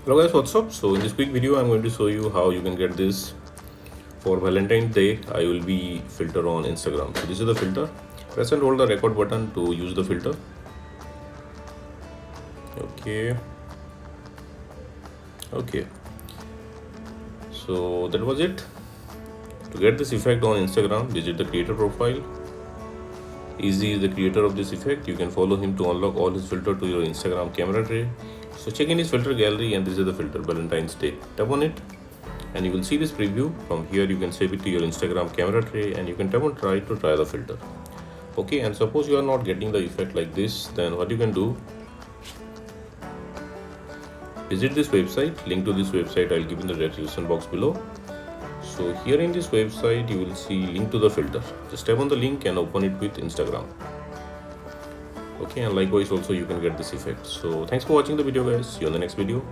Hello guys, what's up? So in this quick video I'm going to show you how you can get this for Valentine's Day. I will be filter on Instagram. So this is the filter. Press and hold the record button to use the filter. Okay, so that was it. To get this effect on Instagram, visit the creator profile. Easy is the creator of this effect. You can follow him to unlock all his filter to your Instagram camera tray. So check in his filter gallery, and this is the filter Valentine's Day. Tap on it and you will see this preview. From here you can save it to your Instagram camera tray and you can tap on try to try the filter. Okay, and suppose you are not getting the effect like this, then what you can do, visit this website. Link to this website I'll give in the description box below. So here in this website you will see link to the filter. Just tap on the link and open it with Instagram. Okay, and likewise also you can get this effect. So thanks for watching the video guys. See you on the next video.